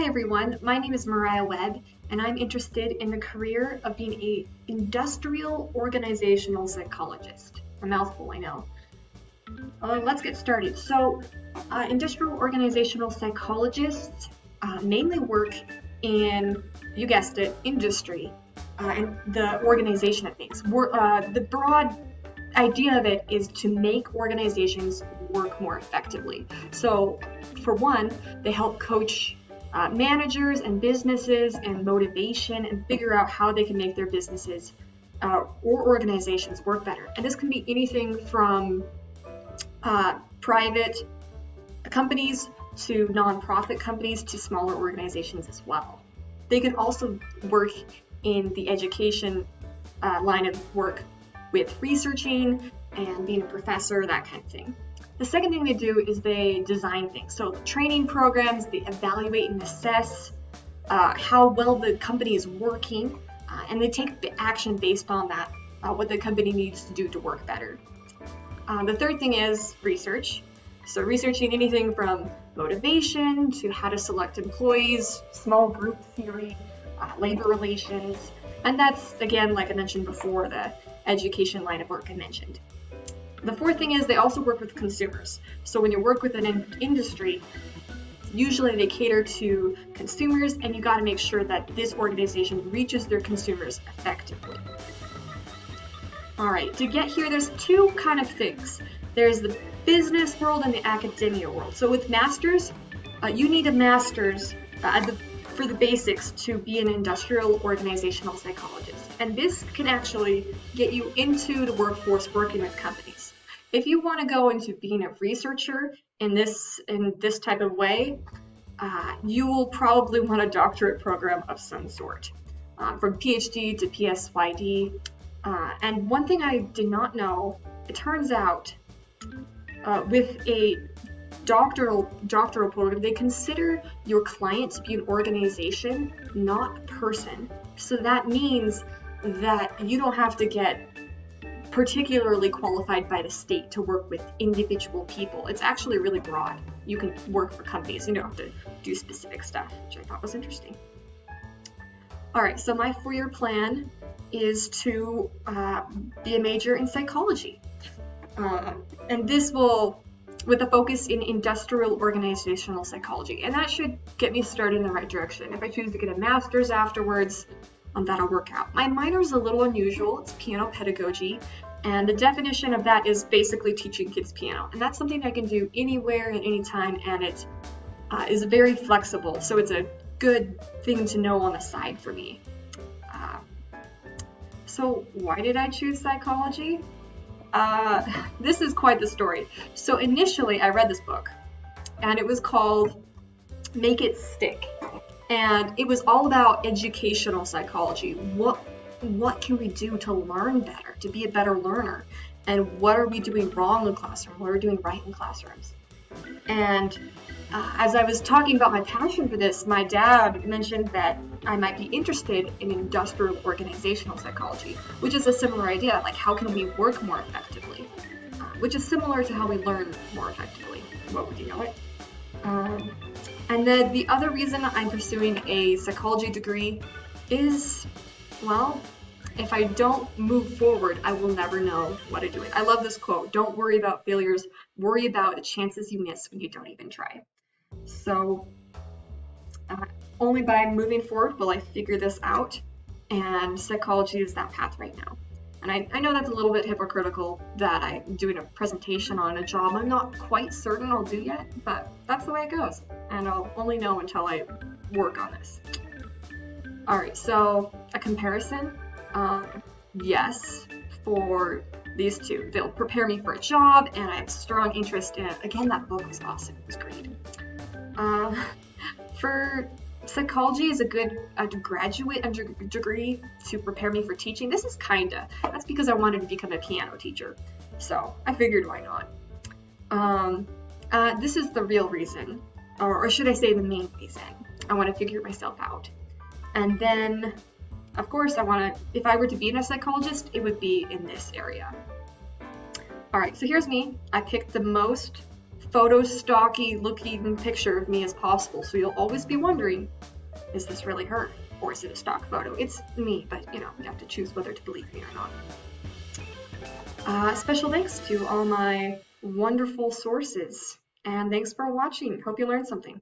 Hi everyone, my name is Mariah Webb, and I'm interested in the career of being an industrial organizational psychologist. A mouthful, I know. Let's get started. Industrial organizational psychologists mainly work in, you guessed it, industry and the organization of things. The broad idea of it is to make organizations work more effectively. So, for one, they help coach managers and businesses and motivation and figure out how they can make their businesses or organizations work better. And this can be anything from private companies to nonprofit companies to smaller organizations as well. They can also work in the education line of work with researching and being a professor, that kind of thing. The second thing they do is they design things. So training programs, they evaluate and assess how well the company is working, and they take the action based on that, what the company needs to do to work better. The third thing is research. So researching anything from motivation to how to select employees, small group theory, labor relations, and that's, again, like I mentioned before, the education line of work I mentioned. The fourth thing is they also work with consumers. So when you work with an industry, usually they cater to consumers, and you got to make sure that this organization reaches their consumers effectively. All right, to get here, there's two kind of things. There's the business world and the academia world. So with masters, you need a master's for the basics to be an industrial organizational psychologist. And this can actually get you into the workforce working with companies. If you want to go into being a researcher in this type of way, you will probably want a doctorate program of some sort, from PhD to PsyD. And one thing I did not know, it turns out with a doctoral program, they consider your client to be an organization, not a person. So that means that you don't have to get particularly qualified by the state to work with individual people. It's actually really broad. You can work for companies. You don't have to do specific stuff, which I thought was interesting. All right, so my 4-year plan is to be a major in psychology. And this will, with a focus in industrial organizational psychology. And that should get me started in the right direction. If I choose to get a master's afterwards, that'll work out. My minor is a little unusual. It's piano pedagogy. And the definition of that is basically teaching kids piano. And that's something I can do anywhere at any time, and it is very flexible. So it's a good thing to know on the side for me. So why did I choose psychology? This is quite the story. So initially I read this book, and it was called Make It Stick. And it was all about educational psychology. What can we do to learn better, to be a better learner? And what are we doing wrong in classroom? What are we doing right in classrooms? And as I was talking about my passion for this, my dad mentioned that I might be interested in industrial organizational psychology, which is a similar idea, like how can we work more effectively, which is similar to how we learn more effectively. What would you know it? And then the other reason I'm pursuing a psychology degree is, well, if I don't move forward, I will never know what to do. I love this quote: don't worry about failures, worry about the chances you miss when you don't even try. So only by moving forward will I figure this out, and psychology is that path right now. And I know that's a little bit hypocritical that I'm doing a presentation on a job I'm not quite certain I'll do yet, but that's the way it goes, and I'll only know until I work on this. All right, so a comparison, yes, for these two. They'll prepare me for a job, and I have strong interest in it. Again, that book was awesome. It was great. For psychology is a good graduate degree to prepare me for teaching. This is that's because I wanted to become a piano teacher. So I figured, why not? This is the real reason, or should I say the main reason. I want to figure myself out. And then, of course, if I were to be a psychologist, it would be in this area. All right, so here's me. I picked the most photo stocky looking picture of me as possible, so you'll always be wondering, is this really her? Or is it a stock photo? It's me, but you have to choose whether to believe me or not. Special thanks to all my wonderful sources, and thanks for watching. Hope you learned something.